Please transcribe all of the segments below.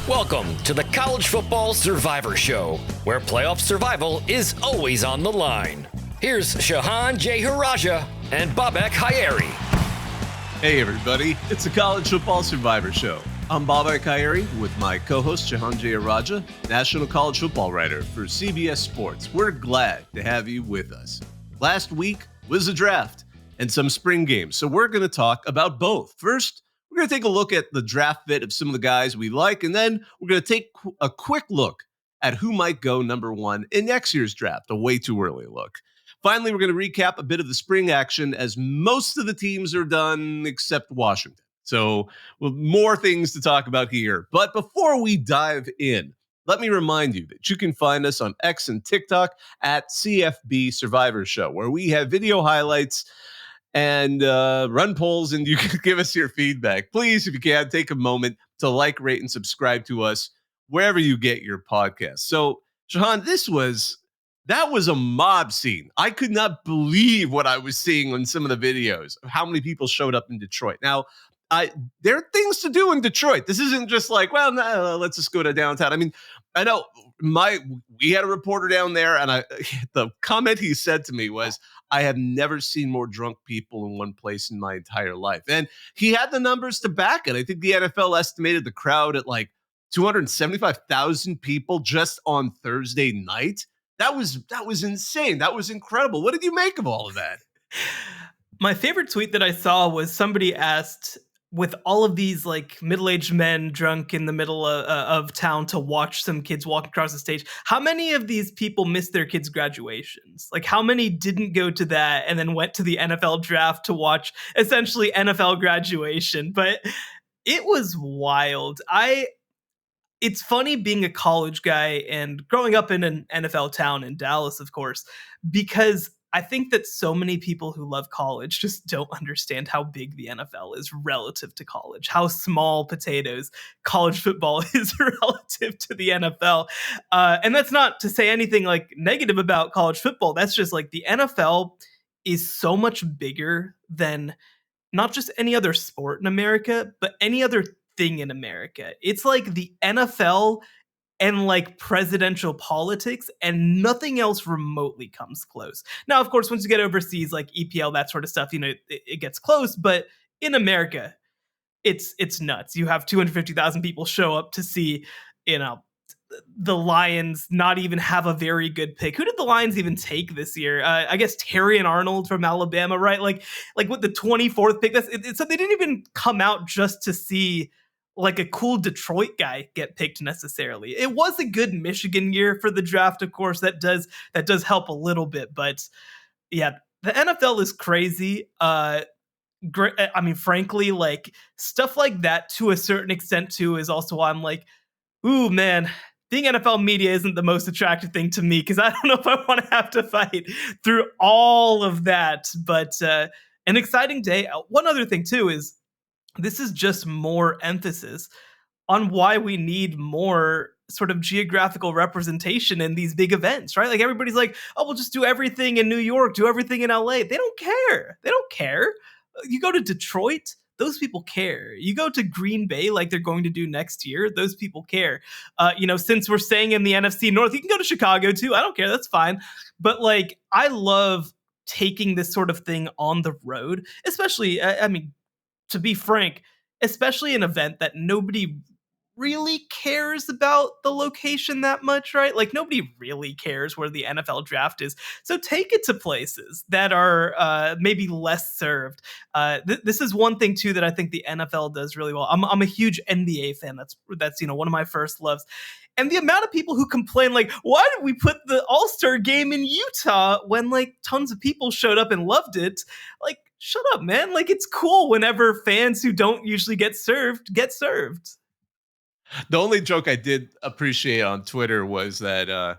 Welcome to the College Football Survivor Show, where playoff survival is always on the line. Here's Shehan J. Haraja and Bobak Hayeri. Hey everybody, it's the College Football Survivor Show. I'm Bobak Hayeri with my co-host Shehan J. Haraja, national college football writer for CBS Sports. We're glad to have you with us. Last week was the draft and some spring games, so we're going to talk about both. First, we're going to take a look at the draft fit of some of the guys we like, and then we're going to take a quick look at who might go number one in next year's draft, a way too early look. Finally, we're going to recap a bit of the spring action as most of the teams are done except Washington. So more things to talk about here. But before we dive in, let me remind you that you can find us on X and TikTok at CFB Survivor Show, where we have video highlights and run polls, and you can give us your feedback. Please, if you can, take a moment to like, rate, and subscribe to us wherever you get your podcasts. So, Shehan, that was a mob scene. I could not believe what I was seeing on some of the videos of how many people showed up in Detroit. Now, there are things to do in Detroit. This isn't just like, well, no, let's just go to downtown. I mean, I know we had a reporter down there, and the comment he said to me was, I have never seen more drunk people in one place in my entire life. And he had the numbers to back it. I think the NFL estimated the crowd at like 275,000 people just on Thursday night. That was insane. That was incredible. What did you make of all of that? My favorite tweet that I saw was somebody asked, with all of these like middle-aged men drunk in the middle of town to watch some kids walk across the stage, how many of these people missed their kids' graduations? Like, how many didn't go to that and then went to the NFL draft to watch essentially NFL graduation? But it was wild. It's funny being a college guy and growing up in an NFL town in Dallas, of course, because I think that so many people who love college just don't understand how big the NFL is relative to college, how small potatoes college football is relative to the NFL. And that's not to say anything like negative about college football. That's just like the NFL is so much bigger than not just any other sport in America, but any other thing in America. It's like the NFL and like presidential politics, and nothing else remotely comes close. Now, of course, once you get overseas, like EPL, that sort of stuff, it gets close. But in America, it's nuts. You have 250,000 people show up to see, the Lions not even have a very good pick. Who did the Lions even take this year? I guess Terry and Arnold from Alabama, right? Like with the 24th pick. So they didn't even come out just to see like a cool Detroit guy get picked necessarily. It was a good Michigan year for the draft, of course. That does help a little bit, but yeah, the NFL is crazy. I mean, frankly, like stuff like that to a certain extent too is also why I'm like, ooh, man, being NFL media isn't the most attractive thing to me, because I don't know if I want to have to fight through all of that. But an exciting day. One other thing too is this is just more emphasis on why we need more sort of geographical representation in these big events, right? Like everybody's like, oh, we'll just do everything in New York, do everything in LA. They don't care. They don't care. You go to Detroit, those people care. You go to Green Bay like they're going to do next year, those people care. Since we're staying in the NFC North, you can go to Chicago too. I don't care. That's fine. But like, I love taking this sort of thing on the road, especially, to be frank, especially an event that nobody really cares about the location that much, right? Like nobody really cares where the NFL draft is. So take it to places that are maybe less served. This is one thing too that I think the NFL does really well. I'm a huge NBA fan. That's one of my first loves. And the amount of people who complain, like, why did we put the All-Star game in Utah when like tons of people showed up and loved it? Like, shut up, man. Like, it's cool whenever fans who don't usually get served get served. The only joke I did appreciate on Twitter was that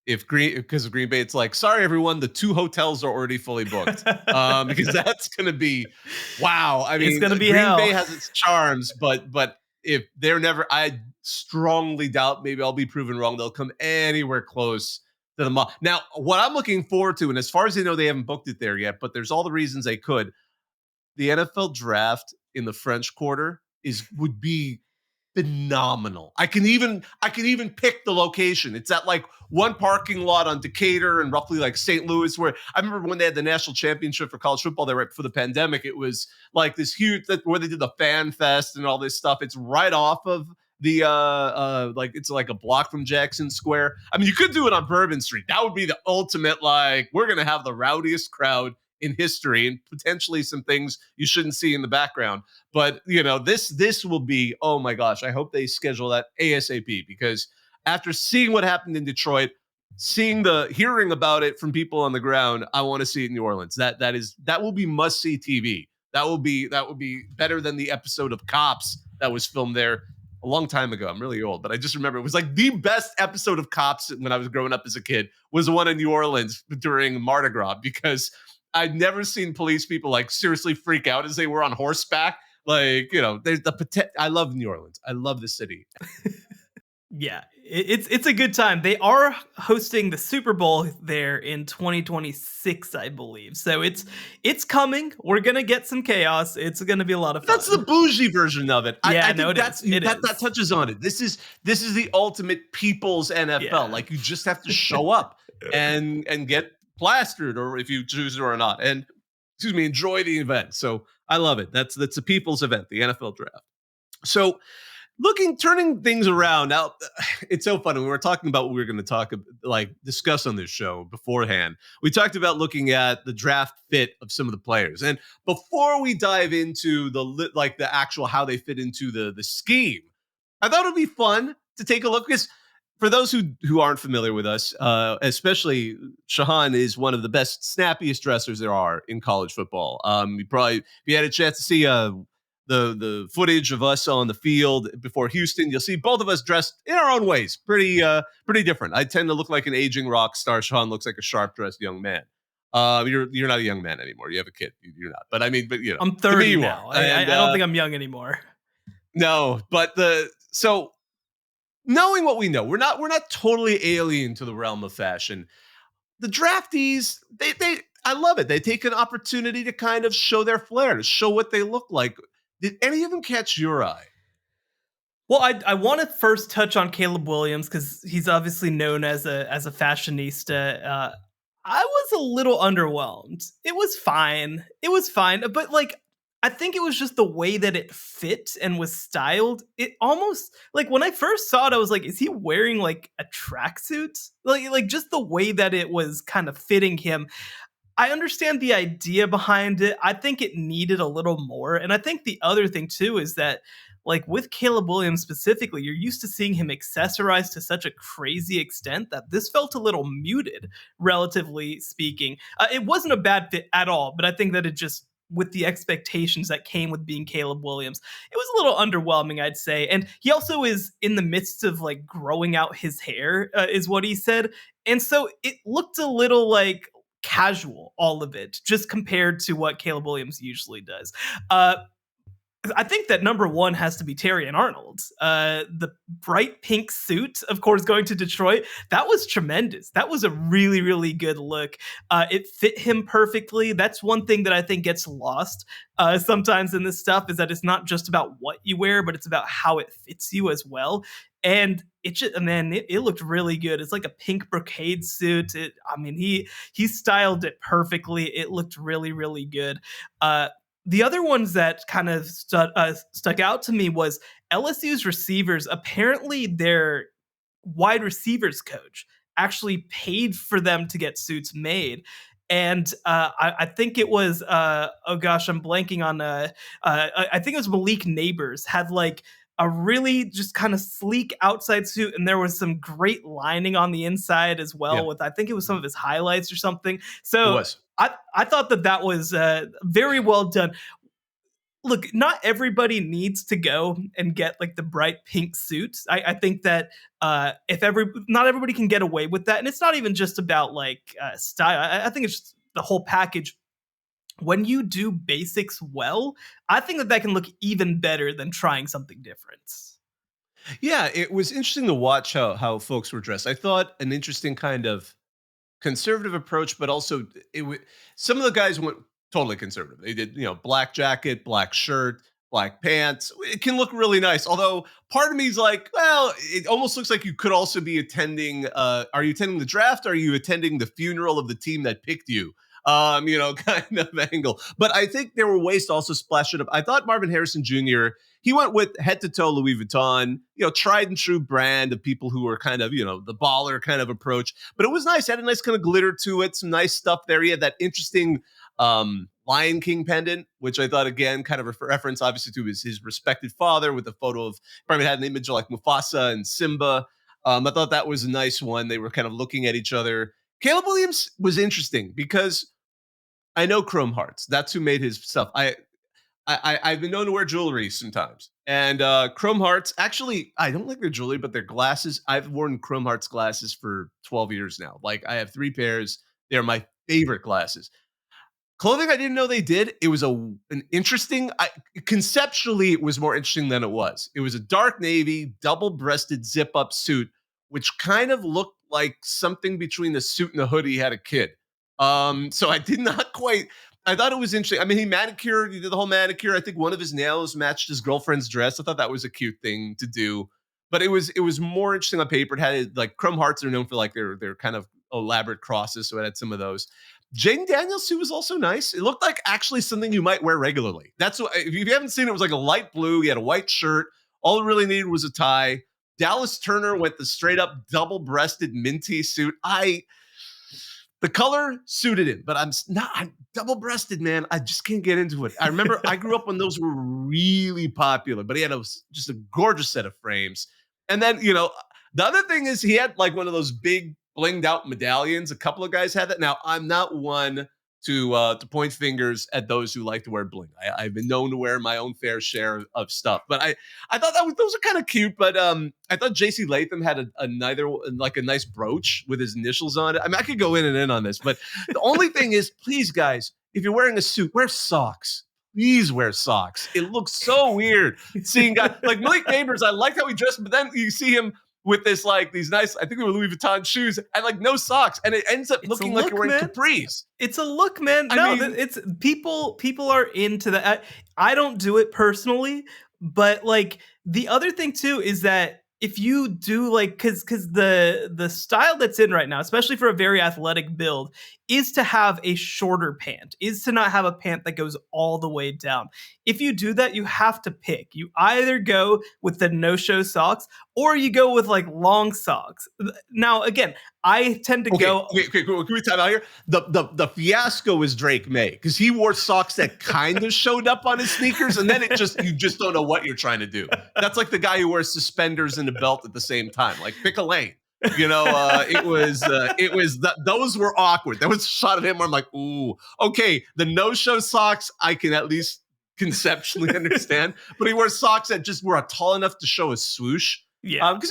because of Green Bay, it's like, sorry everyone, the 2 hotels are already fully booked. Because that's gonna be wow. I mean, it's gonna be Green hell. Bay has its charms, but if they're never, I strongly doubt, maybe I'll be proven wrong, they'll come anywhere close to the mall. Now, what I'm looking forward to, and as far as I know, they haven't booked it there yet, but there's all the reasons they could. The NFL draft in the French Quarter would be phenomenal. I can even pick the location. It's at like one parking lot on Decatur and roughly like St. Louis, where I remember when they had the national championship for college football there right before the pandemic. It was like this huge where they did the fan fest and all this stuff. It's right off of the like it's like a block from Jackson Square. I mean, you could do it on Bourbon Street. That would be the ultimate, like, we're gonna have the rowdiest crowd in history and potentially some things you shouldn't see in the background. But this will be, oh my gosh, I hope they schedule that ASAP, because after seeing what happened in Detroit, hearing about it from people on the ground, I want to see it in New Orleans. That will be must see TV. That will be better than the episode of Cops that was filmed there a long time ago. I'm really old, but I just remember it was like the best episode of Cops when I was growing up as a kid was the one in New Orleans during Mardi Gras, because I'd never seen police people like seriously freak out as they were on horseback. Like, there's I love New Orleans. I love the city. Yeah, it's a good time. They are hosting the Super Bowl there in 2026, I believe. So it's coming. We're gonna get some chaos. It's gonna be a lot of fun. That's the bougie version of it. Yeah, I think that is. touches on it. This is the ultimate people's NFL. Yeah. Like, you just have to show up and get plastered, or if you choose to or not, and enjoy the event. So I love it. That's a people's event, the NFL draft. So turning things around now, it's so funny. We were talking about what we were going to discuss on this show beforehand. We talked about looking at the draft fit of some of the players, and before we dive into the actual how they fit into the scheme, I thought it'd be fun to take a look, because for those who aren't familiar with us, especially Shehan is one of the best, snappiest dressers there are in college football. If you had a chance to see the footage of us on the field before Houston, you'll see both of us dressed in our own ways, pretty different. I tend to look like an aging rock star. Shehan looks like a sharp dressed young man. You're not a young man anymore. You have a kid. You're not. But I mean, I'm 30 you now. are. I don't think I'm young anymore. No, but so knowing what we know, we're not totally alien to the realm of fashion. The draftees, I love it. They take an opportunity to kind of show their flair, to show what they look like. Did any of them catch your eye? Well, I want to first touch on Caleb Williams, because he's obviously known as a fashionista. I was a little underwhelmed. It was fine, but like, I think it was just the way that it fit and was styled. It almost, like, when I first saw it, I was like, is he wearing like a tracksuit? Like just the way that it was kind of fitting him. I understand the idea behind it. I think it needed a little more. And I think the other thing too is that, like, with Caleb Williams specifically, you're used to seeing him accessorized to such a crazy extent that this felt a little muted, relatively speaking. It wasn't a bad fit at all, but I think that it just, with the expectations that came with being Caleb Williams, it was a little underwhelming, I'd say. And he also is in the midst of like growing out his hair, is what he said. And so it looked a little like casual, all of it, just compared to what Caleb Williams usually does. I think that number one has to be Terrion Arnold. The bright pink suit, of course, going to Detroit, that was tremendous. That was a really, really good look. It fit him perfectly. That's one thing that I think gets lost sometimes in this stuff, is that it's not just about what you wear, but it's about how it fits you as well. And it looked really good. It's like a pink brocade suit. He styled it perfectly. It looked really, really good. The other ones that kind of stuck out to me was LSU's receivers. Apparently, their wide receivers coach actually paid for them to get suits made. And I think it was, oh gosh, I'm blanking on, I think it was Malik Neighbors had like a really just kind of sleek outside suit, and there was some great lining on the inside as well, with, I think it was some of his highlights or something. So it was. I thought that was very well done. Look, not everybody needs to go and get like the bright pink suit. I think that not everybody can get away with that, and it's not even just about like style. I think it's just the whole package. When you do basics well, I think that can look even better than trying something different. Yeah, it was interesting to watch how folks were dressed. I thought an interesting kind of conservative approach, but also some of the guys went totally conservative. They did, black jacket, black shirt, black pants. It can look really nice. Although part of me is like, well, it almost looks like you could also be attending. Are you attending the draft? Or are you attending the funeral of the team that picked you? Kind of angle. But I think there were ways to also splash it up. I thought Marvin Harrison Jr., he went with head to toe Louis Vuitton, tried and true brand of people who are kind of, the baller kind of approach. But it was nice. It had a nice kind of glitter to it, some nice stuff there. He had that interesting Lion King pendant, which I thought, again, kind of a reference, obviously, to his respected father with a photo of, probably had an image of like Mufasa and Simba. I thought that was a nice one. They were kind of looking at each other. Caleb Williams was interesting because I know Chrome Hearts. That's who made his stuff. I've been known to wear jewelry sometimes. And Chrome Hearts, actually, I don't like their jewelry, but their glasses, I've worn Chrome Hearts glasses for 12 years now. Like, I have 3 pairs. They're my favorite glasses. Clothing I didn't know they did. It was an interesting, conceptually, it was more interesting than it was. It was a dark navy, double-breasted zip-up suit, which kind of looked like something between the suit and the hoodie had a kid. So I did not quite, I thought it was interesting. I mean, he did the whole manicure. I think one of his nails matched his girlfriend's dress. I thought that was a cute thing to do. But it was more interesting on paper. It had, like, Chrome Hearts are known for like their kind of elaborate crosses, so it had some of those. Jaden Daniels' suit was also nice. It looked like actually something you might wear regularly. That's what, if you haven't seen it, was like a light blue. He had a white shirt. All it really needed was a tie. Dallas Turner went the straight up double-breasted minty suit. The color suited him, but I'm double-breasted, man. I just can't get into it. I remember I grew up when those were really popular, but he had just a gorgeous set of frames. And then, the other thing is he had like one of those big blinged out medallions. A couple of guys had that. Now, I'm not one to point fingers at those who like to wear bling. I've been known to wear my own fair share of stuff, but I thought those are kind of cute. But I thought JC Latham had a nice brooch with his initials on it. I mean, I could go in and in on this, but the only thing is, please, guys, if you're wearing a suit, wear socks. Please wear socks. It looks so weird seeing guys like Malik Neighbors. I liked how he dressed, but then you see him with this, like, these nice, I think they were Louis Vuitton shoes and like no socks. And it ends up looking like you're wearing capris. It's a look, man. It's people are into that. I don't do it personally, but like the other thing too is that if you do like, cause the style that's in right now, especially for a very athletic build, is to have a shorter pant, is to not have a pant that goes all the way down. If you do that, you have to pick. You either go with the no-show socks or you go with like long socks. Now, again, I tend to go. Okay, can we time out here? The fiasco is Drake May, because he wore socks that kind of showed up on his sneakers, and then you just don't know what you're trying to do. That's like the guy who wears suspenders and a belt at the same time. Like, pick a lane. Those were awkward. There was a shot of him where I'm like, ooh, okay, the no-show socks I can at least conceptually understand, but he wore socks that just were tall enough to show a swoosh. Yeah, because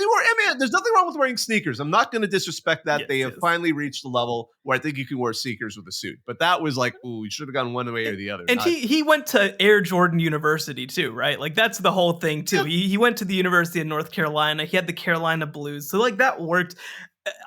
there's nothing wrong with wearing sneakers. I'm not going to disrespect that. They have finally reached the level where I think you can wear sneakers with a suit. But that was like, ooh, you should have gone one way or the other. And he went to Air Jordan University too, right? Like that's the whole thing too. Yeah. He went to the University of North Carolina. He had the Carolina Blues, so like that worked.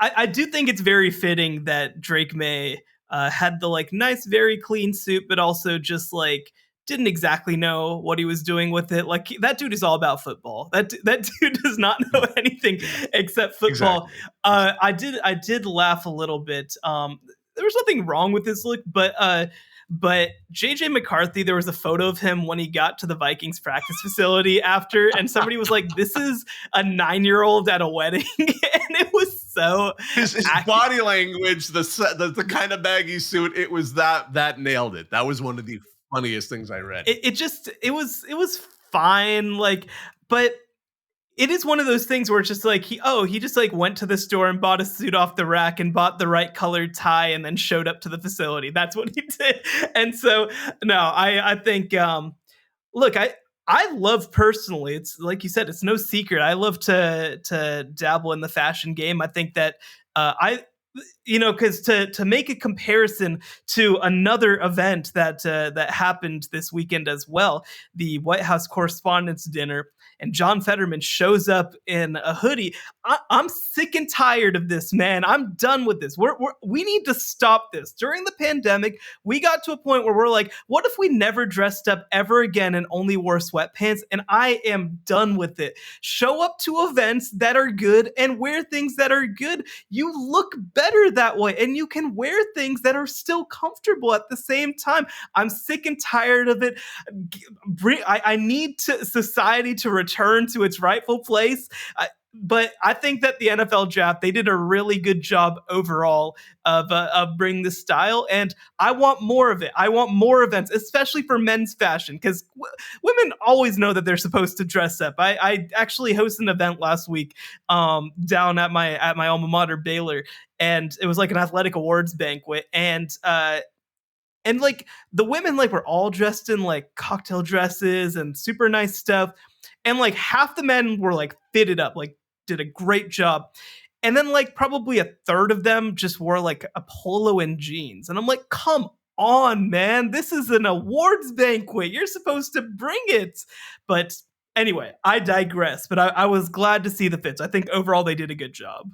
I do think it's very fitting that Drake May had the like nice, very clean suit, but also just like didn't exactly know what he was doing with it. Like that dude is all about football. That dude does not know anything except football. Exactly. I did laugh a little bit. There was nothing wrong with his look, but JJ McCarthy, there was a photo of him when he got to the Vikings practice facility after, and somebody was like, "This is a 9-year-old at a wedding," and it was so his body language, the kind of baggy suit. It was that nailed it. That was one of the funniest things I read. It was fine, like, but it is one of those things where it's just like he just like went to the store and bought a suit off the rack and bought the right colored tie and then showed up to the facility. That's what he did. And so no, I think look, I love personally, it's like you said, it's no secret, I love to dabble in the fashion game. I think that because to make a comparison to another event that happened this weekend as well, the White House Correspondents' Dinner, and John Fetterman shows up in a hoodie. I'm sick and tired of this, man. I'm done with this. We need to stop this. During the pandemic, we got to a point where we're like, what if we never dressed up ever again and only wore sweatpants? And I am done with it. Show up to events that are good and wear things that are good. You look better that way, and you can wear things that are still comfortable at the same time. I'm sick and tired of it. I need society to return to its rightful place. But I think that the NFL draft, they did a really good job overall of bringing this style, and I want more of it. I want more events, especially for men's fashion, because women always know that they're supposed to dress up. I actually hosted an event last week down at my alma mater, Baylor, and it was like an athletic awards banquet, and like the women like were all dressed in like cocktail dresses and super nice stuff, and like half the men were like fitted up, like did a great job. And then like probably a third of them just wore like a polo and jeans. And I'm like, come on, man. This is an awards banquet. You're supposed to bring it. But anyway, I digress. But I was glad to see the fits. I think overall they did a good job.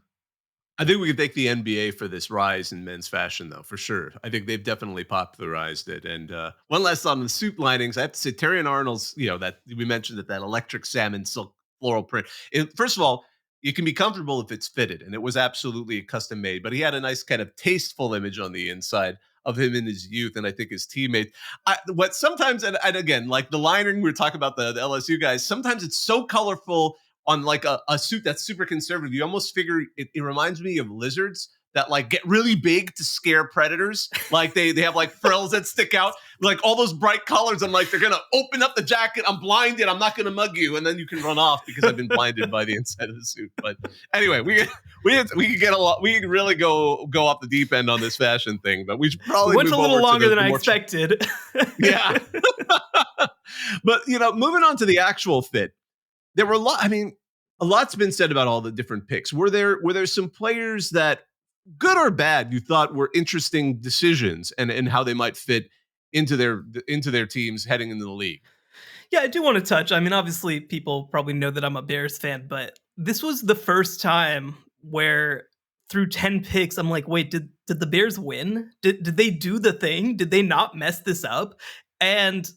I think we can thank the NBA for this rise in men's fashion, though, for sure. I think they've definitely popularized it. And one last on the suit linings, I have to say, Terry and Arnold's, that we mentioned that electric salmon silk floral print. First of all, you can be comfortable if it's fitted, and it was absolutely custom made. But he had a nice kind of tasteful image on the inside of him in his youth, and I think his teammates. What sometimes, and again, like the lining we were talking about the LSU guys, sometimes it's so colorful on like a suit that's super conservative. You almost figure it reminds me of lizards that like get really big to scare predators. Like they have like frills that stick out, like all those bright colors. I'm like, they're going to open up the jacket. I'm blinded. I'm not going to mug you. And then you can run off because I've been blinded by the inside of the suit. But anyway, we could get a lot. We could really go off the deep end on this fashion thing, but we should probably went a little longer than I expected. Yeah. But moving on to the actual fit, there were a lot's been said about all the different picks. Were there some players that, good or bad, you thought were interesting decisions and how they might fit into their teams heading into the league? Yeah, I do want to touch. I mean, obviously, people probably know that I'm a Bears fan, but this was the first time where through 10 picks, I'm like, wait, did the Bears win? Did they do the thing? Did they not mess this up? And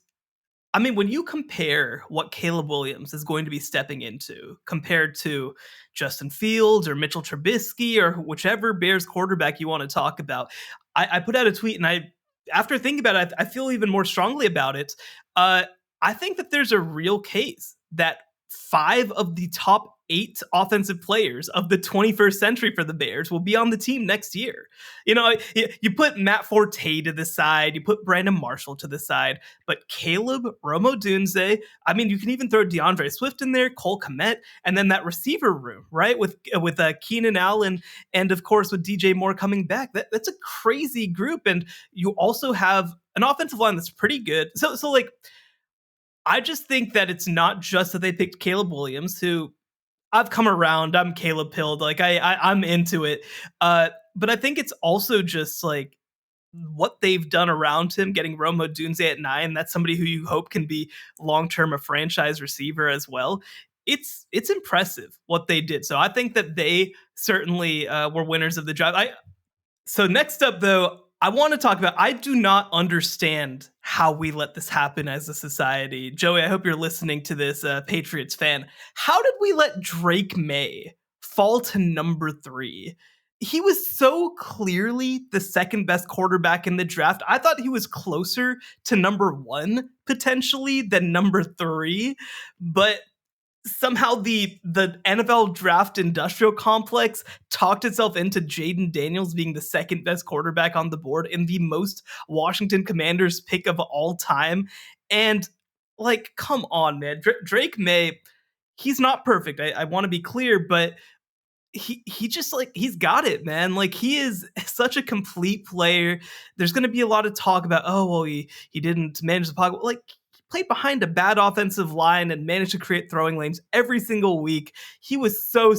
I mean, when you compare what Caleb Williams is going to be stepping into compared to Justin Fields or Mitchell Trubisky or whichever Bears quarterback you want to talk about, I put out a tweet, and after thinking about it, I feel even more strongly about it. I think that there's a real case that 5 of the top 8 offensive players of the 21st century for the Bears will be on the team next year. You put Matt Forte to the side, you put Brandon Marshall to the side, but Caleb, Rome Odunze, I mean, you can even throw DeAndre Swift in there, Cole Kmet, and then that receiver room, right? With Keenan Allen, and of course with DJ Moore coming back. That's a crazy group. And you also have an offensive line that's pretty good. So like, I just think that it's not just that they picked Caleb Williams, who I've come around. I'm Caleb pilled. Like I'm into it. But I think it's also just like what they've done around him, getting Rome Odunze at 9. That's somebody who you hope can be long-term a franchise receiver as well. It's impressive what they did. So I think that they certainly were winners of the draft. So next up, though, I want to talk about, I do not understand how we let this happen as a society. Joey, I hope you're listening to this, Patriots fan. How did we let Drake May fall to number 3? He was so clearly the second best quarterback in the draft. I thought he was closer to number 1 potentially than number 3, but somehow the NFL draft industrial complex talked itself into Jaden Daniels being the second best quarterback on the board in the most Washington Commanders pick of all time. And like, come on, man. Drake May, he's not perfect. I want to be clear, but he just like, he's got it, man. Like, he is such a complete player. There's going to be a lot of talk about, oh, well, he didn't manage the pocket. Like, played behind a bad offensive line and managed to create throwing lanes every single week. He was so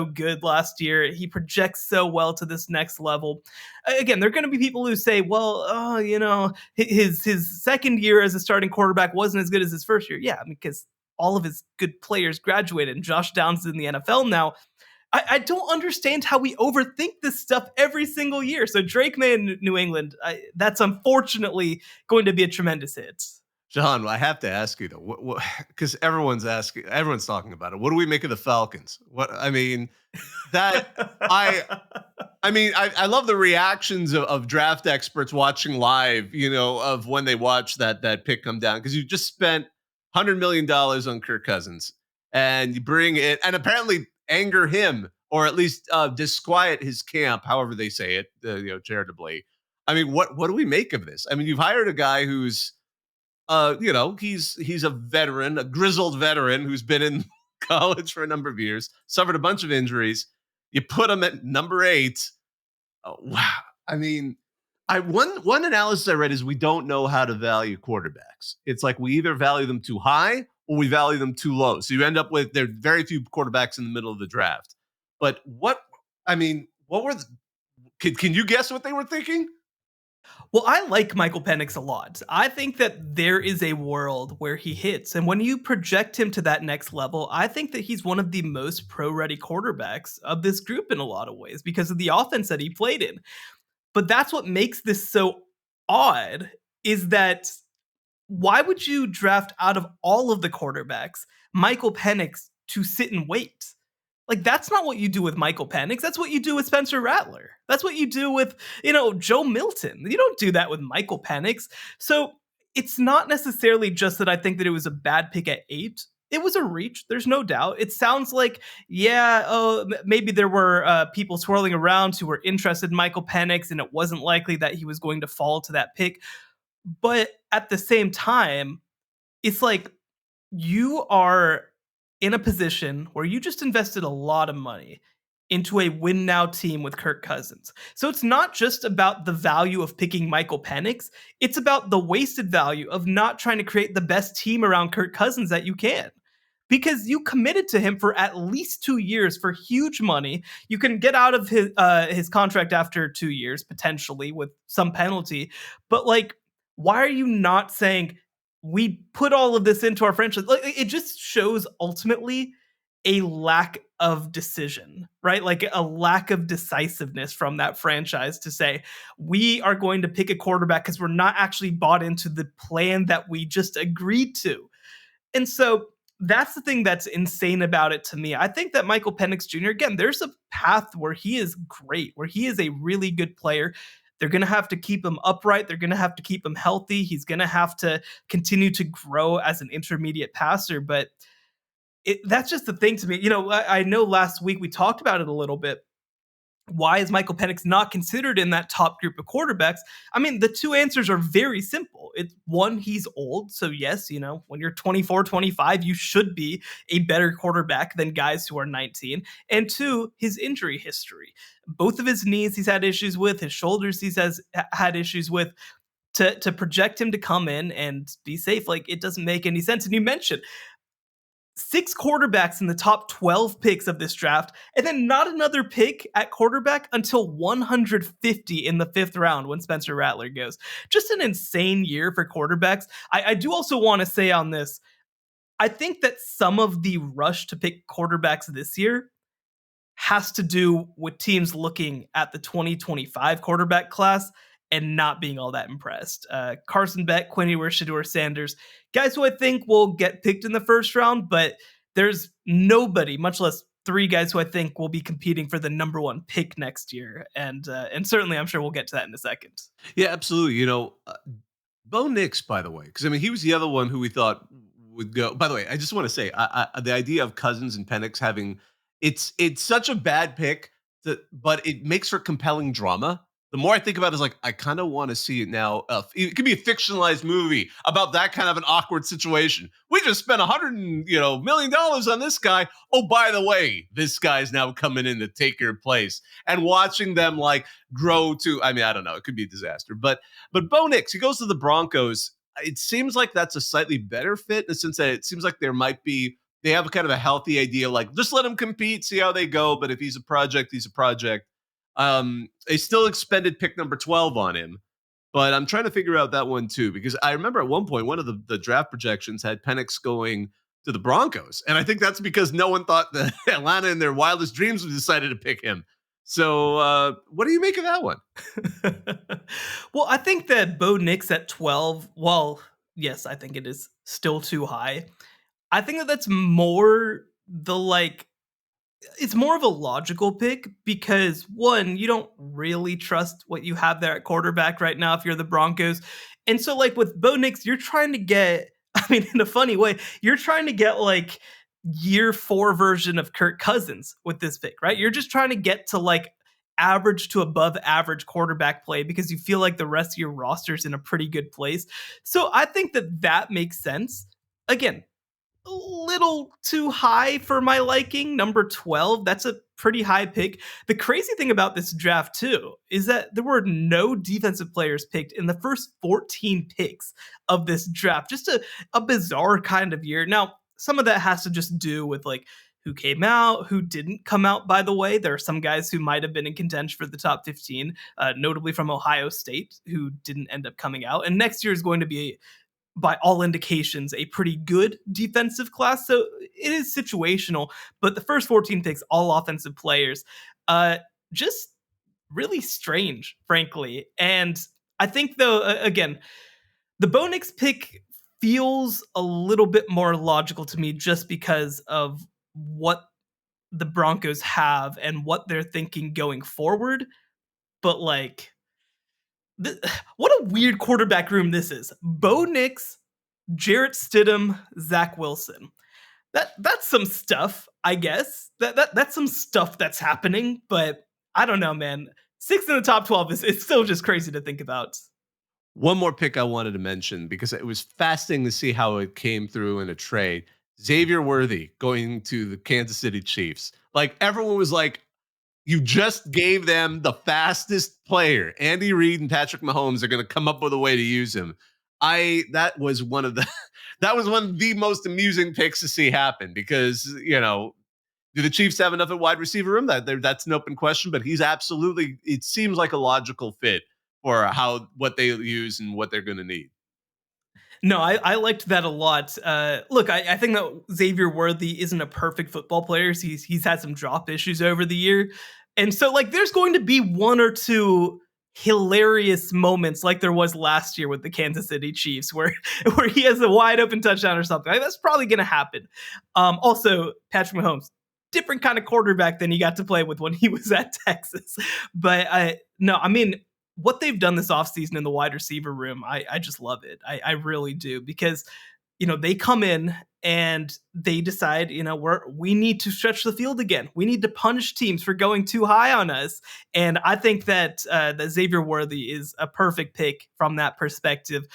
good last year. He projects so well to this next level. Again, there are going to be people who say, well, his second year as a starting quarterback wasn't as good as his first year. Yeah, because all of his good players graduated, and Josh Downs is in the NFL now. I don't understand how we overthink this stuff every single year. So Drake May in New England, that's unfortunately going to be a tremendous hit. John, I have to ask you though, because everyone's talking about it. What do we make of the Falcons? That I love the reactions of draft experts watching live, of when they watch that pick come down, because you just spent $100 million on Kirk Cousins, and you bring it and apparently anger him, or at least disquiet his camp, however they say it, charitably. What do we make of this? You've hired a guy who's he's a veteran, a grizzled veteran who's been in college for a number of years, suffered a bunch of injuries. You put him at number 8. Oh, wow. One analysis I read is we don't know how to value quarterbacks. It's like we either value them too high or we value them too low. So you end up with, there are very few quarterbacks in the middle of the draft. But what were can you guess what they were thinking? Well, I like Michael Penix a lot. I think that there is a world where he hits. And when you project him to that next level, I think that he's one of the most pro-ready quarterbacks of this group in a lot of ways because of the offense that he played in. But that's what makes this so odd, is that why would you draft out of all of the quarterbacks Michael Penix to sit and wait? Like, that's not what you do with Michael Penix. That's what you do with Spencer Rattler. That's what you do with, Joe Milton. You don't do that with Michael Penix. So it's not necessarily just that I think that it was a bad pick at 8. It was a reach. There's no doubt. It sounds like, maybe there were people swirling around who were interested in Michael Penix, and it wasn't likely that he was going to fall to that pick. But at the same time, it's like you are in a position where you just invested a lot of money into a win now team with Kirk Cousins. So it's not just about the value of picking Michael Penix. It's about the wasted value of not trying to create the best team around Kirk Cousins that you can. Because you committed to him for at least 2 years for huge money. You can get out of his contract after 2 years, potentially, with some penalty. But, why are you not saying, we put all of this into our franchise? It just shows ultimately a lack of decision, right? Like a lack of decisiveness from that franchise to say, we are going to pick a quarterback because we're not actually bought into the plan that we just agreed to. And so that's the thing that's insane about it to me. I think that Michael Penix Jr., again, there's a path where he is great, where he is a really good player. They're going to have to keep him upright. They're going to have to keep him healthy. He's going to have to continue to grow as an intermediate passer. But that's just the thing to me. I know last week we talked about it a little bit. Why is Michael Penix not considered in that top group of quarterbacks? The two answers are very simple. It's one, he's old. So yes, when you're 24, 25, you should be a better quarterback than guys who are 19. And 2, his injury history. Both of his knees he's had issues with, his shoulders he's had issues with. To project him to come in and be safe, it doesn't make any sense. And you mentioned 6 quarterbacks in the top 12 picks of this draft, and then not another pick at quarterback until 150 in the 5th round when Spencer Rattler goes. Just an insane year for quarterbacks. I do also want to say on this, I think that some of the rush to pick quarterbacks this year has to do with teams looking at the 2025 quarterback class and not being all that impressed. Carson Beck, Quinn Ewers, Shedeur Sanders, guys who I think will get picked in the 1st round, but there's nobody, much less 3 guys who I think will be competing for the number 1 pick next year. And certainly I'm sure we'll get to that in a second. Yeah, absolutely. Bo Nix, by the way, because he was the other one who we thought would go. By the way, I just want to say, the idea of Cousins and Penix having, it's such a bad pick, but it makes for compelling drama. The more I think about it, is I kind of want to see it now. It could be a fictionalized movie about that kind of an awkward situation. We just spent $100 million on this guy. Oh, by the way, this guy's now coming in to take your place, and watching them grow to. I don't know. It could be a disaster. But Bo Nix, he goes to the Broncos. It seems like that's a slightly better fit in the sense that it seems like they have kind of a healthy idea. Just let him compete, see how they go. But if he's a project, he's a project. They still expended pick number 12 on him, but I'm trying to figure out that one too, because I remember at one point, one of the draft projections had Penix going to the Broncos. And I think that's because no one thought that Atlanta in their wildest dreams decided to pick him. So what do you make of that one? Well, I think that Bo Nix at 12, well, yes, I think it is still too high. I think that that's more the it's more of a logical pick because one, you don't really trust what you have there at quarterback right now if you're the Broncos. And so like with Bo Nix, you're trying to get, I mean, in a funny way, you're trying to get like year 4 version of Kirk Cousins with this pick, right? You're just trying to get to like average to above average quarterback play because you feel like the rest of your roster's in a pretty good place. So I think that that makes sense. Again, a little too high for my liking. Number 12, that's a pretty high pick. The crazy thing about this draft, too, is that there were no defensive players picked in the first 14 picks of this draft. Just a bizarre kind of year. Now, some of that has to just do with like who came out, who didn't come out, by the way. There are some guys who might have been in contention for the top 15, notably from Ohio State, who didn't end up coming out. And next year is going to be, by all indications, a pretty good defensive class. So it is situational, but the first 14 picks, all offensive players, just really strange, frankly. And I think, though, again, the Bo Nix pick feels a little bit more logical to me just because of what the Broncos have and what they're thinking going forward. But like, what a weird quarterback room this is. Bo Nix, Jarrett Stidham, Zach Wilson. That's some stuff, I guess. That's some stuff that's happening, but I don't know, man. 6 in the top 12 is it's still just crazy to think about. One more pick I wanted to mention because it was fascinating to see how it came through in a trade. Xavier Worthy going to the Kansas City Chiefs. Like everyone was like, you just gave them the fastest player. Andy Reid and Patrick Mahomes are going to come up with a way to use him. That was one of the most amusing picks to see happen because, do the Chiefs have enough at wide receiver room? That's an open question, but he's absolutely, it seems like a logical fit for what they use and what they're going to need. No, I liked that a lot. Look, I think that Xavier Worthy isn't a perfect football player. He's had some drop issues over the year. And so like there's going to be one or two hilarious moments like there was last year with the Kansas City Chiefs where he has a wide open touchdown or something. Like, that's probably going to happen. Also, Patrick Mahomes, different kind of quarterback than he got to play with when he was at Texas. But no, I mean, what they've done this offseason in the wide receiver room, I just love it. I really do because, they come in and they decide, we need to stretch the field again. We need to punish teams for going too high on us. And I think that Xavier Worthy is a perfect pick from that perspective.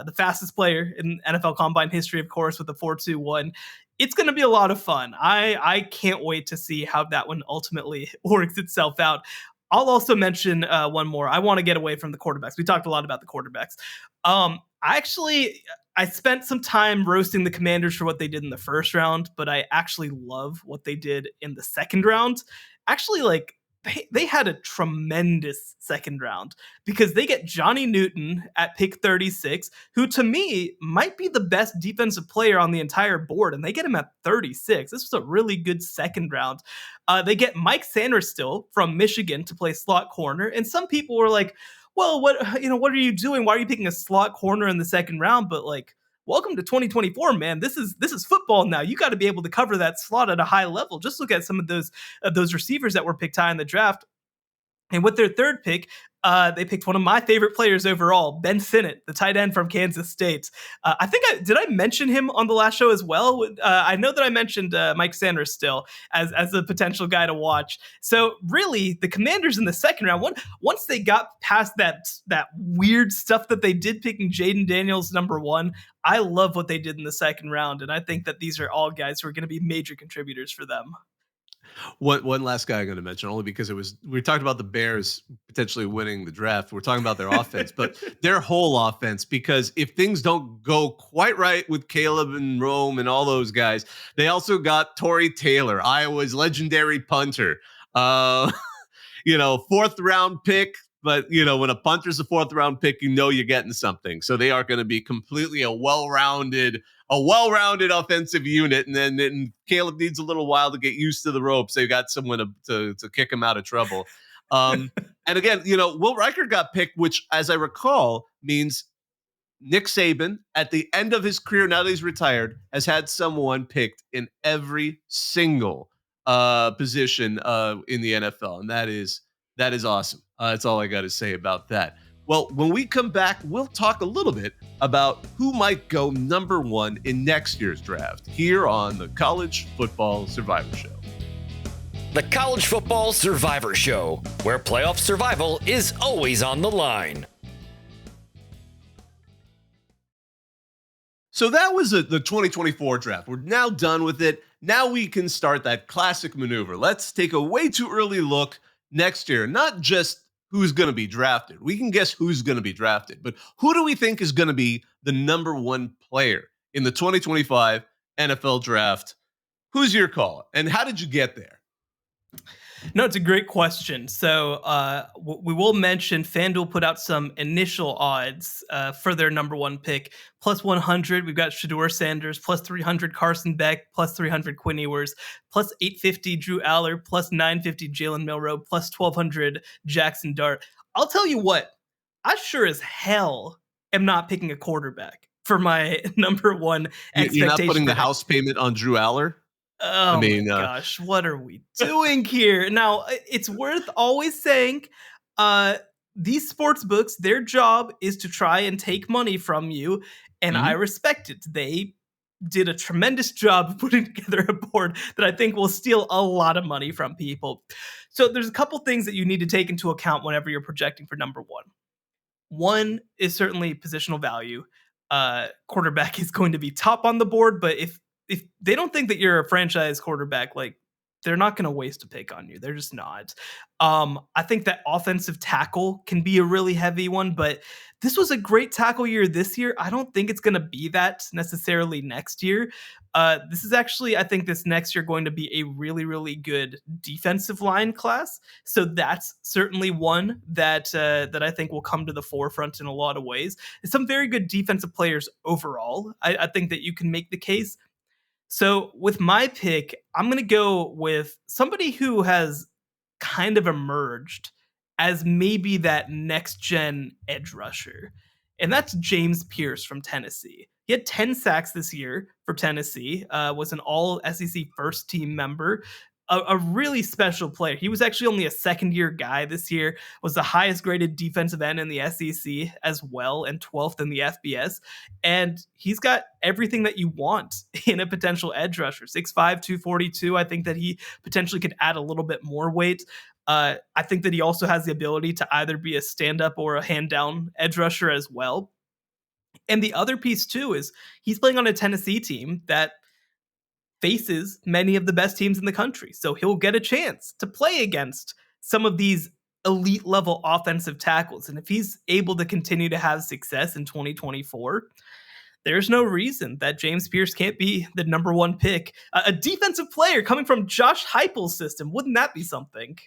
The fastest player in NFL Combine history, of course, with the 4.21. It's going to be a lot of fun. I can't wait to see how that one ultimately works itself out. I'll also mention one more. I want to get away from the quarterbacks. We talked a lot about the quarterbacks. I spent some time roasting the Commanders for what they did in the first round, but I actually love what they did in the second round. Actually, like they had a tremendous second round because they get Johnny Newton at pick 36, who to me might be the best defensive player on the entire board, and they get him at 36. This was a really good second round. They get Mike Sanderstill from Michigan to play slot corner, and some people were like, well, what are you doing? Why are you picking a slot corner in the second round? But like, welcome to 2024, man. This is football now. You got to be able to cover that slot at a high level. Just look at some of those receivers that were picked high in the draft. And with their third pick, they picked one of my favorite players overall, Ben Sinnott, the tight end from Kansas State. I think did I mention him on the last show as well? I know that I mentioned Mike Sanders still as a potential guy to watch. So really, the Commanders in the second round, once they got past that weird stuff that they did picking Jaden Daniels number 1, I love what they did in the second round, and I think that these are all guys who are going to be major contributors for them. One last guy I'm going to mention, only because we talked about the Bears potentially winning the draft. We're talking about their offense, but their whole offense, because if things don't go quite right with Caleb and Rome and all those guys, they also got Torrey Taylor, Iowa's legendary punter, 4th round pick. But, when a punter's a 4th round pick, you're getting something. So they are going to be completely a well-rounded a well-rounded offensive unit, and then Caleb needs a little while to get used to the ropes. They've got someone to kick him out of trouble. And again, Will Riker got picked, which, as I recall, means Nick Saban, at the end of his career, now that he's retired, has had someone picked in every single position in the NFL, and that is awesome. That's all I got to say about that. Well, when we come back, we'll talk a little bit about who might go number one in next year's draft here on the College Football Survivor Show. The College Football Survivor Show, where playoff survival is always on the line. So that was the 2024 draft. We're now done with it. Now we can start that classic maneuver. Let's take a way too early look next year. Not just who's going to be drafted. We can guess who's going to be drafted, but who do we think is going to be the number one player in the 2025 NFL draft? Who's your call? And how did you get there? No, it's a great question. So we will mention FanDuel put out some initial odds for their number one pick. Plus 100, we've got Shedeur Sanders. Plus 300, Carson Beck. Plus 300, Quinn Ewers. Plus 850, Drew Aller. Plus 950, Jalen Milroe. Plus 1200, Jackson Dart. I'll tell you what, I sure as hell am not picking a quarterback for my number one expectation. You're not putting the house payment on Drew Aller? Oh my gosh, what are we doing here? Now, it's worth always saying these sports books, their job is to try and take money from you, and I respect it. They did a tremendous job of putting together a board that I think will steal a lot of money from people. So there's a couple things that you need to take into account whenever you're projecting for number one. One is certainly positional value. Quarterback is going to be top on the board, but if they don't think that you're a franchise quarterback, like, they're not going to waste a pick on you. They're just not. I think that offensive tackle can be a really heavy one, but this was a great tackle year this year. I don't think it's going to be that necessarily next year. This is actually, I think this next year going to be a really, really good defensive line class. So that's certainly one that I think will come to the forefront in a lot of ways. Some very good defensive players overall. I think that you can make the case. So with my pick, I'm going to go with somebody who has kind of emerged as maybe that next gen edge rusher. And that's James Pierce from Tennessee. He had 10 sacks this year for Tennessee, was an all SEC first team member, a really special player. He was actually only a second year guy this year, was the highest graded defensive end in the SEC as well, and 12th in the FBS. And he's got everything that you want in a potential edge rusher. 6'5", 242. I think that he potentially could add a little bit more weight. I think that he also has the ability to either be a stand-up or a hand-down edge rusher as well. And the other piece too is he's playing on a Tennessee team that faces many of the best teams in the country. So he'll get a chance to play against some of these elite level offensive tackles. And if he's able to continue to have success in 2024, there's no reason that James Pierce can't be the number one pick. A defensive player coming from Josh Heupel's system. Wouldn't that be something?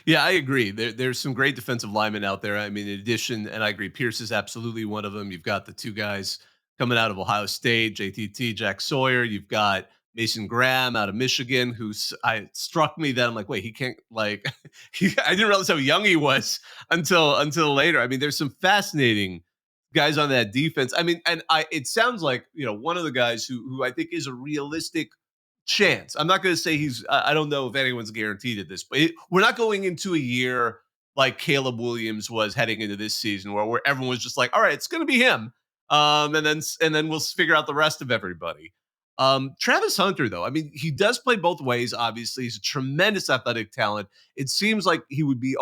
Yeah, I agree. There's some great defensive linemen out there. I mean, in addition, and I agree, Pierce is absolutely one of them. You've got the two guys coming out of Ohio State, JTT, Jack Sawyer. You've got Mason Graham out of Michigan, I struck me that I'm like, wait, he can't, like, I didn't realize how young he was until later. I mean, there's some fascinating guys on that defense. I mean, and it sounds like, one of the guys who I think is a realistic chance. I'm not going to say I don't know if anyone's guaranteed at this, but we're not going into a year like Caleb Williams was heading into this season where everyone was just like, all right, it's going to be him. And then we'll figure out the rest of everybody. Travis Hunter, though, I mean, he does play both ways. Obviously, he's a tremendous athletic talent. It seems like he would be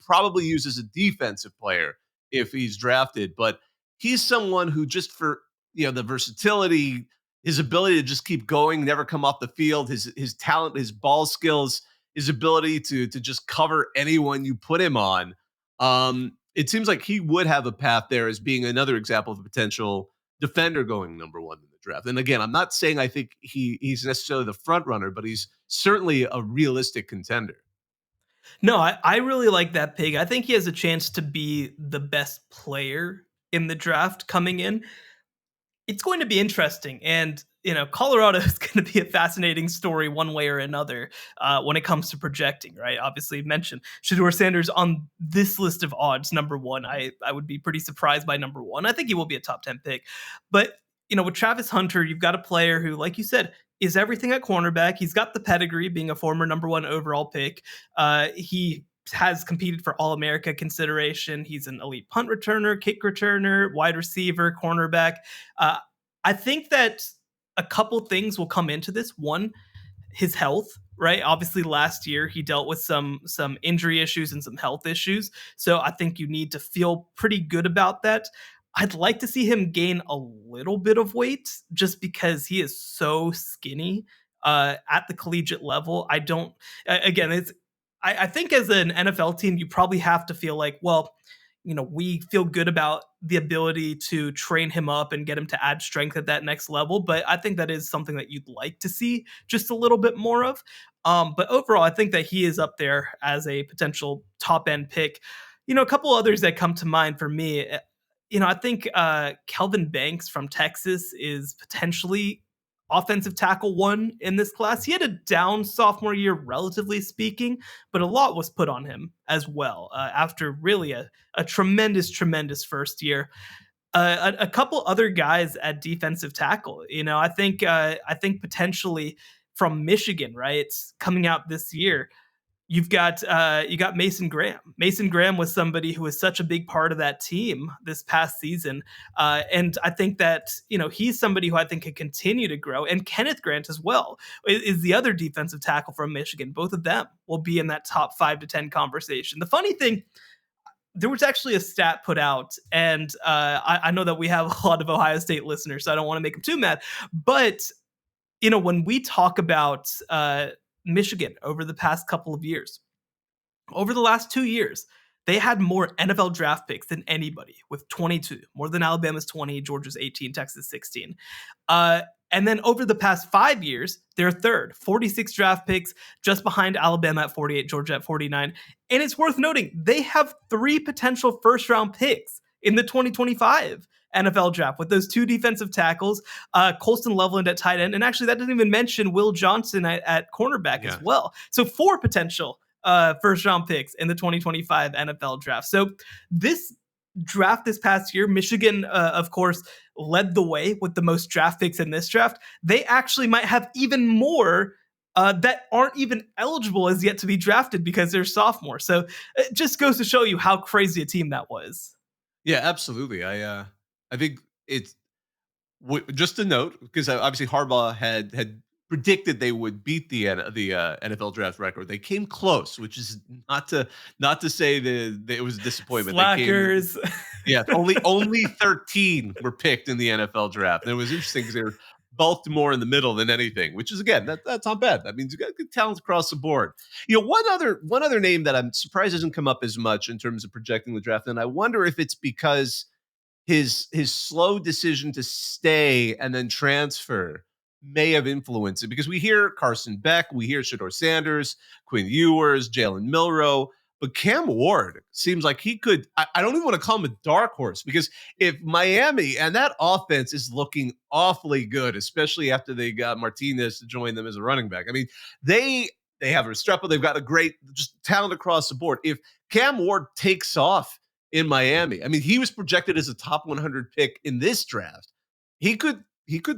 probably used as a defensive player if he's drafted, but he's someone who just for, the versatility, his ability to just keep going, never come off the field, his talent, his ball skills, his ability to just cover anyone you put him on. It seems like he would have a path there as being another example of a potential defender going number one in the draft. And again, I'm not saying I think he's necessarily the front runner, but he's certainly a realistic contender. No, I really like that pick. I think he has a chance to be the best player in the draft coming in. It's going to be interesting, and Colorado is going to be a fascinating story one way or another when it comes to projecting. Right? Obviously, you mentioned Shedeur Sanders on this list of odds, number one. I would be pretty surprised by number one. I think he will be a top 10 pick, but with Travis Hunter, you've got a player who, like you said, is everything at cornerback. He's got the pedigree, being a former number one overall pick. He has competed for All America consideration. He's an elite punt returner, kick returner, wide receiver, cornerback. Uh, I think that a couple things will come into this. One, his health, right? Obviously, last year he dealt with some injury issues and some health issues. So I think you need to feel pretty good about that. I'd like to see him gain a little bit of weight just because he is so skinny at the collegiate level. I don't. Again, it's. I think as an NFL team, you probably have to feel like, well, we feel good about the ability to train him up and get him to add strength at that next level. But I think that is something that you'd like to see just a little bit more of. But overall, I think that he is up there as a potential top end pick. A couple others that come to mind for me. I think Kelvin Banks from Texas is potentially offensive tackle one in this class. He had a down sophomore year, relatively speaking, but a lot was put on him as well after really a tremendous first year. A couple other guys at defensive tackle. I think potentially from Michigan, right, coming out this year. You got Mason Graham. Mason Graham was somebody who was such a big part of that team this past season, and I think that he's somebody who I think can continue to grow. And Kenneth Grant as well is the other defensive tackle from Michigan. Both of them will be in that top 5 to 10 conversation. The funny thing, there was actually a stat put out, and I know that we have a lot of Ohio State listeners, so I don't want to make them too mad. But when we talk about Michigan over the past couple of years, over the last 2 years, they had more NFL draft picks than anybody with 22, more than Alabama's 20, Georgia's 18, Texas 16. And then over the past 5 years, they're third, 46 draft picks, just behind Alabama at 48, Georgia at 49. And it's worth noting, they have 3 potential first round picks in the 2025 NFL draft with those 2 defensive tackles, Colston Loveland at tight end. And actually, that doesn't even mention Will Johnson at cornerback as well. So 4 potential first round picks in the 2025 NFL draft. So this draft this past year, Michigan, of course, led the way with the most draft picks in this draft. They actually might have even more that aren't even eligible as yet to be drafted because they're sophomores. So it just goes to show you how crazy a team that was. Yeah, absolutely. I think it's just a note, because obviously Harbaugh had predicted they would beat the NFL draft record. They came close, which is not to say that it was a disappointment. Slackers. Yeah, only 13 were picked in the NFL draft. And it was interesting because they were bulked more in the middle than anything, which is, again, that's not bad. That means you got good talent across the board. One other name that I'm surprised doesn't come up as much in terms of projecting the draft, and I wonder if it's because his slow decision to stay and then transfer may have influenced it, because we hear Carson Beck, we hear Shedeur Sanders, Quinn Ewers, Jalen Milroe, but Cam Ward seems like he could. I don't even want to call him a dark horse, because if Miami and that offense is looking awfully good, especially after they got Martinez to join them as a running back. I mean, they have Restrepo, they've got a great just talent across the board. If Cam Ward takes off in Miami, I mean, he was projected as a top 100 pick in this draft. He could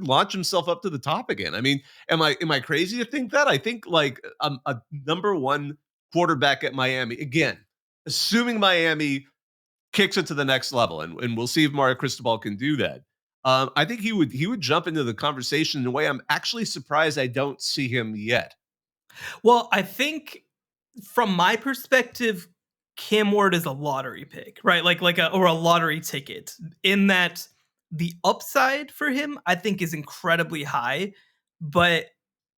launch himself up to the top again. I mean, am I crazy to think that? I think like a number one quarterback at Miami, again, assuming Miami kicks it to the next level, and we'll see if Mario Cristobal can do that. I think he would jump into the conversation in a way I'm actually surprised I don't see him yet. Well, I think from my perspective, Cam Ward is a lottery pick, right? Or a lottery ticket, in that the upside for him, I think, is incredibly high. But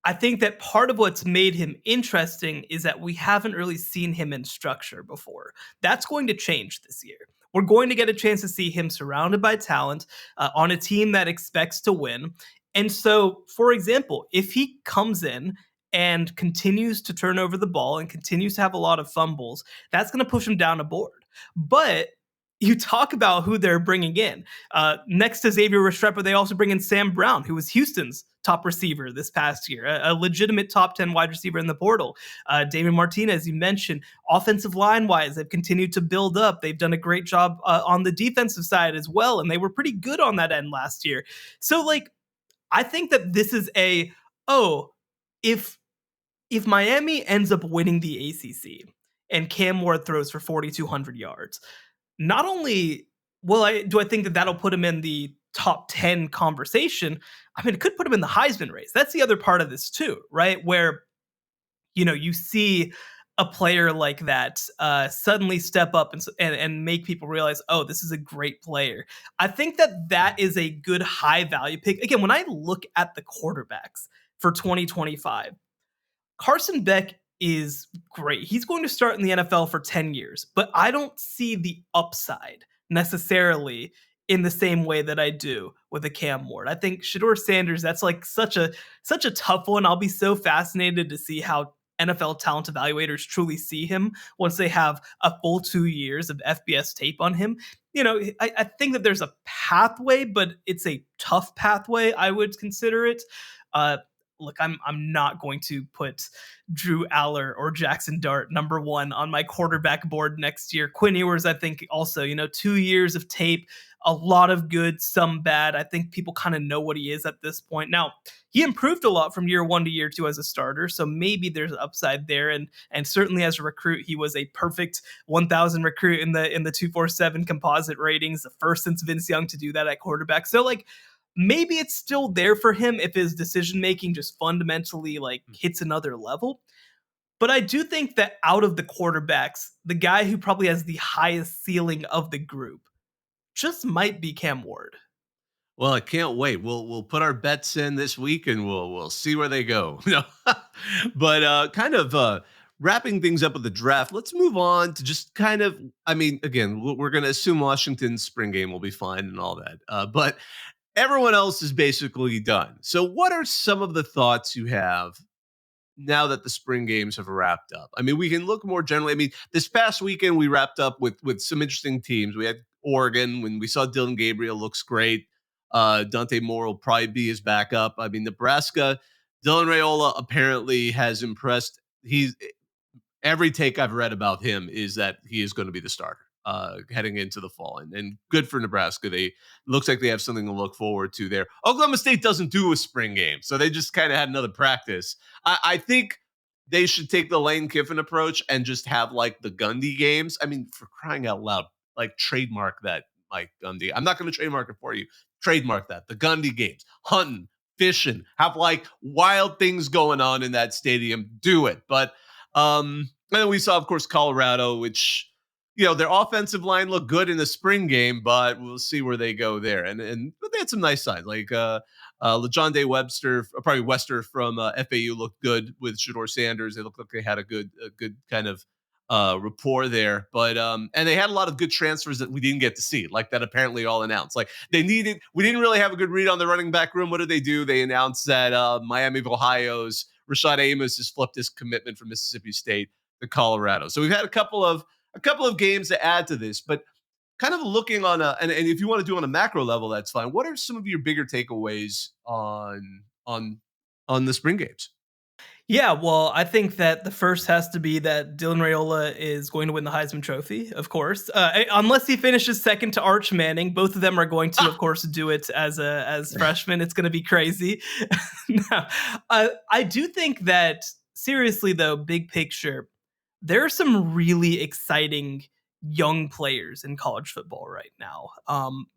I think that part of what's made him interesting is that we haven't really seen him in structure before. That's going to change this year. We're going to get a chance to see him surrounded by talent on a team that expects to win. And so, for example, if he comes in and continues to turn over the ball and continues to have a lot of fumbles, that's going to push him down a board. But you talk about who they're bringing in. Next to Xavier Restrepo, they also bring in Sam Brown, who was Houston's top receiver this past year, a legitimate top 10 wide receiver in the portal. David Martinez, you mentioned, offensive line wise, they've continued to build up. They've done a great job on the defensive side as well, and they were pretty good on that end last year. So, like, I think that this is if Miami ends up winning the ACC and Cam Ward throws for 4,200 yards, not only do I think that that'll put him in the top 10 conversation, I mean, it could put him in the Heisman race. That's the other part of this too, right? Where, you see a player like that suddenly step up and make people realize, oh, this is a great player. I think that is a good high value pick. Again, when I look at the quarterbacks for 2025, Carson Beck is great. He's going to start in the NFL for 10 years, but I don't see the upside necessarily in the same way that I do with a Cam Ward. I think Shedeur Sanders, that's like such a tough one. I'll be so fascinated to see how NFL talent evaluators truly see him once they have a full 2 years of FBS tape on him. I think that there's a pathway, but it's a tough pathway, I would consider it. Look, I'm not going to put Drew Aller or Jackson Dart number one on my quarterback board next year. Quinn Ewers, I think also, 2 years of tape, a lot of good, some bad. I think people kind of know what he is at this point. Now, he improved a lot from year 1 to year 2 as a starter, so maybe there's upside there. And certainly as a recruit, he was a perfect 1,000 recruit in the 247 composite ratings, the first since Vince Young to do that at quarterback. So like, maybe it's still there for him if his decision making just fundamentally like hits another level. But I do think that out of the quarterbacks, the guy who probably has the highest ceiling of the group just might be Cam Ward. Well, I can't wait. We'll put our bets in this week and we'll see where they go. But kind of wrapping things up with the draft, let's move on to just kind of, I mean, again, we're going to assume Washington's spring game will be fine and all that. But everyone else is basically done. So what are some of the thoughts you have now that the spring games have wrapped up? I mean, we can look more generally. I mean, this past weekend we wrapped up with some interesting teams. We had Oregon when we saw Dylan Gabriel looks great. Dante Moore will probably be his backup. I mean, Nebraska, Dylan Raiola apparently has impressed. Every take I've read about him is that he is going to be the starter heading into the fall, and good for Nebraska. They looks like they have something to look forward to there. Oklahoma State doesn't do a spring game, so they just kind of had another practice. I think they should take the Lane Kiffin approach and just have like the Gundy games. I mean, for crying out loud, like trademark that, Mike Gundy. I'm not going to trademark it for you. Trademark that. The Gundy games, hunting, fishing, have like wild things going on in that stadium. Do it. But and then we saw, of course, Colorado, which, their offensive line looked good in the spring game, but we'll see where they go there. But they had some nice signs, like LeJonde Webster, probably Wester from FAU looked good with Shedeur Sanders. They looked like they had a good kind of rapport there. But and they had a lot of good transfers that we didn't get to see, like that apparently all announced. Like we didn't really have a good read on the running back room. What did they do? They announced that Miami of Ohio's Rashad Amos has flipped his commitment from Mississippi State to Colorado. So we've had a couple of games to add to this, but kind of looking on and if you want to do on a macro level, that's fine. What are some of your bigger takeaways on the spring games? Yeah, well, I think that the first has to be that Dylan Raiola is going to win the Heisman Trophy, of course, unless he finishes second to Arch Manning. Both of them are going to, of course, do it as freshmen. It's going to be crazy. No, I do think that, seriously, though, big picture, there are some really exciting young players in college football right now.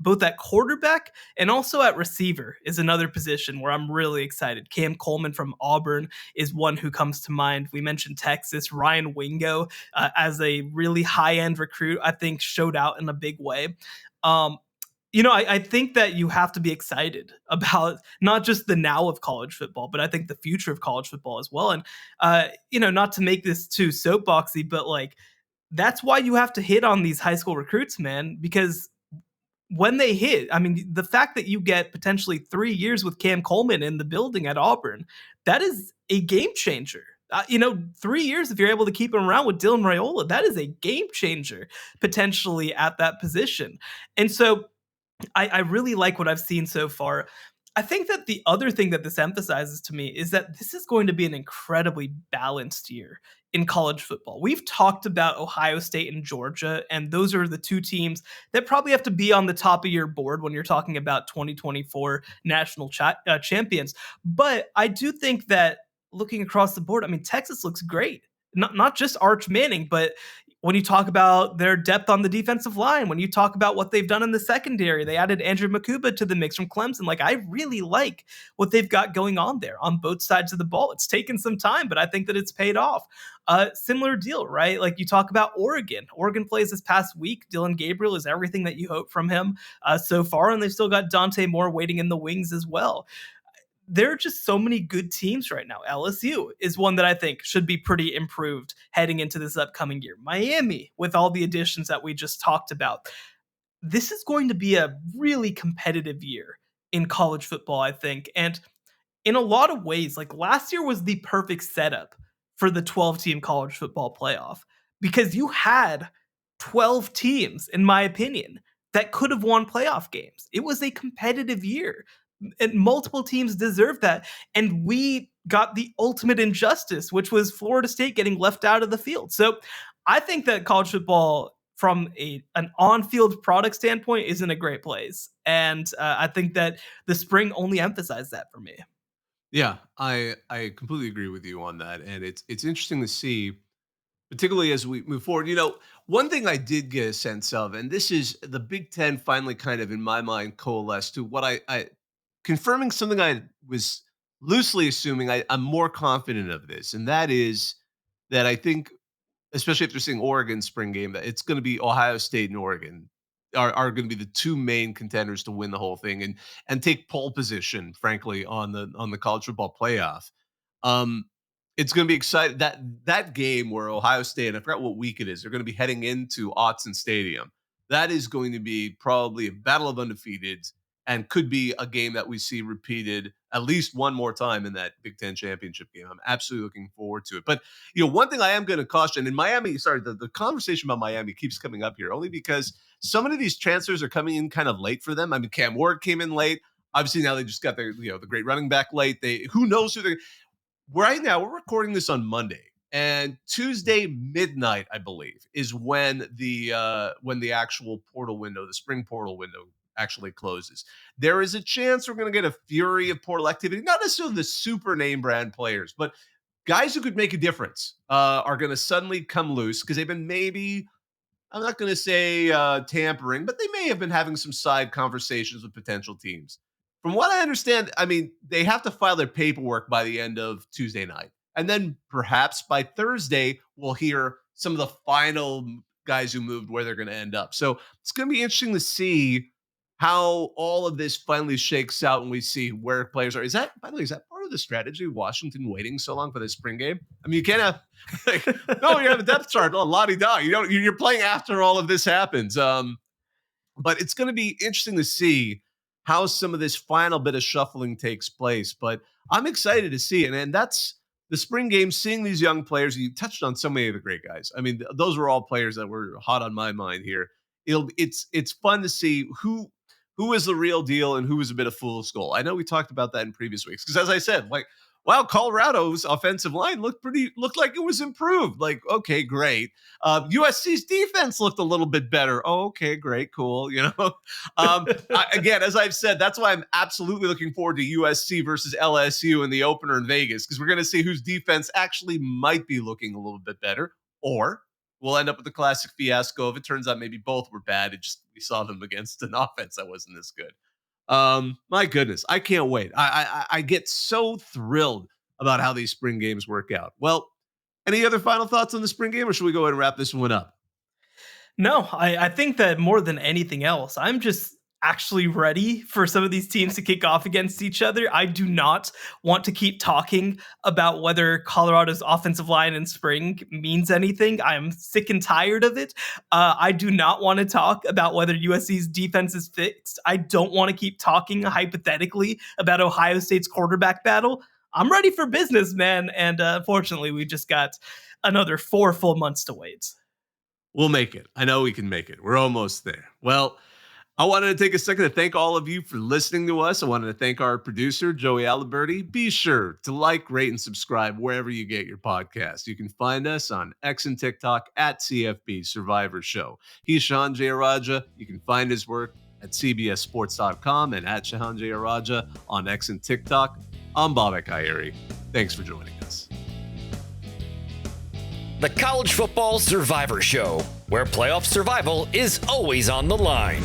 Both at quarterback and also at receiver is another position where I'm really excited. Cam Coleman from Auburn is one who comes to mind. We mentioned Texas. Ryan Wingo as a really high-end recruit, I think showed out in a big way. I think that you have to be excited about not just the now of college football, but I think the future of college football as well. And, not to make this too soapboxy, but like, that's why you have to hit on these high school recruits, man, because when they hit, I mean, the fact that you get potentially 3 years with Cam Coleman in the building at Auburn, that is a game changer. 3 years, if you're able to keep him around with Dylan Raiola, that is a game changer potentially at that position. And so I really like what I've seen so far. I think that the other thing that this emphasizes to me is that this is going to be an incredibly balanced year in college football. We've talked about Ohio State and Georgia, and those are the two teams that probably have to be on the top of your board when you're talking about 2024 national champions. But I do think that looking across the board, I mean, Texas looks great. Not just Arch Manning, but when you talk about their depth on the defensive line, when you talk about what they've done in the secondary, they added Andrew Makuba to the mix from Clemson. Like, I really like what they've got going on there on both sides of the ball. It's taken some time, but I think that it's paid off. Similar deal, right? Like, you talk about Oregon. Oregon plays this past week. Dylan Gabriel is everything that you hope from him so far, and they've still got Dante Moore waiting in the wings as well. There are just so many good teams right now. LSU is one that I think should be pretty improved heading into this upcoming year. Miami, with all the additions that we just talked about. This is going to be a really competitive year in college football, I think. And in a lot of ways, like, last year was the perfect setup for the 12-team college football playoff because you had 12 teams, in my opinion, that could have won playoff games. It was a competitive year, and multiple teams deserve that. And we got the ultimate injustice, which was Florida State getting left out of the field. So I think that college football, from an on-field product standpoint, is in a great place. And I think that the spring only emphasized that for me. Yeah, I completely agree with you on that, and it's interesting to see, particularly as we move forward. One thing I did get a sense of, and this is the Big Ten finally kind of in my mind coalesced to what I confirming something I was loosely assuming. I'm more confident of this, and that is that I think, especially after seeing Oregon's spring game, that it's going to be Ohio State and Oregon are going to be the two main contenders to win the whole thing and take pole position, frankly, on the college football playoff. Um, it's going to be exciting, that game where Ohio State, and I forgot what week it is, they're going to be heading into Autzen Stadium. That is going to be probably a battle of undefeateds and could be a game that we see repeated at least one more time in that Big Ten championship game. I'm absolutely looking forward to it. But one thing I am going to caution in Miami, sorry, the conversation about Miami keeps coming up here only because so many of these transfers are coming in kind of late for them. I mean, Cam Ward came in late. Obviously, now they just got their, the great running back late. Who knows who they're. Right now, we're recording this on Monday, and Tuesday midnight, I believe, is when the actual portal window, the spring portal window, actually closes. There is a chance we're going to get a fury of portal activity, not necessarily the super name brand players, but guys who could make a difference are going to suddenly come loose because they've been maybe, I'm not going to say tampering, but they may have been having some side conversations with potential teams. From what I understand, I mean, they have to file their paperwork by the end of Tuesday night. And then perhaps by Thursday, we'll hear some of the final guys who moved, where they're going to end up. So it's going to be interesting to see how all of this finally shakes out when we see where players are. By the way, is that part of the strategy of Washington waiting so long for this spring game? I mean, you can't have, no, you have a depth chart, la-di-da. You're playing after all of this happens. But it's going to be interesting to see how some of this final bit of shuffling takes place. But I'm excited to see it. And that's the spring game, seeing these young players. You touched on so many of the great guys. I mean, those were all players that were hot on my mind here. It's fun to see who is the real deal and who is a bit of fool's gold. I know we talked about that in previous weeks because, as I said, wow, Colorado's offensive line looked like it was improved. Like, okay, great. USC's defense looked a little bit better. Oh, okay, great, cool. Again, as I've said, that's why I'm absolutely looking forward to USC versus LSU in the opener in Vegas, because we're going to see whose defense actually might be looking a little bit better, or we'll end up with the classic fiasco if it turns out maybe both were bad. We saw them against an offense that wasn't as good. My goodness, I can't wait. I get so thrilled about how these spring games work out. Well, any other final thoughts on the spring game, or should we go ahead and wrap this one up? No, I think that more than anything else, I'm just actually ready for some of these teams to kick off against each other. I do not want to keep talking about whether Colorado's offensive line in spring means anything. I'm sick and tired of it. I do not want to talk about whether USC's defense is fixed. I don't want to keep talking hypothetically about Ohio State's quarterback battle. I'm ready for business, man. And unfortunately, we just got another 4 full months to wait. We'll make it. I know we can make it. We're almost there. Well, I wanted to take a second to thank all of you for listening to us. I wanted to thank our producer, Joey Aliberti. Be sure to like, rate, and subscribe wherever you get your podcast. You can find us on X and TikTok at CFB Survivor Show. He's Shehan J. Araja. You can find his work at cbssports.com and at Shehan J. Araja on X and TikTok. I'm Bobak Irie. Thanks for joining us. The College Football Survivor Show, where playoff survival is always on the line.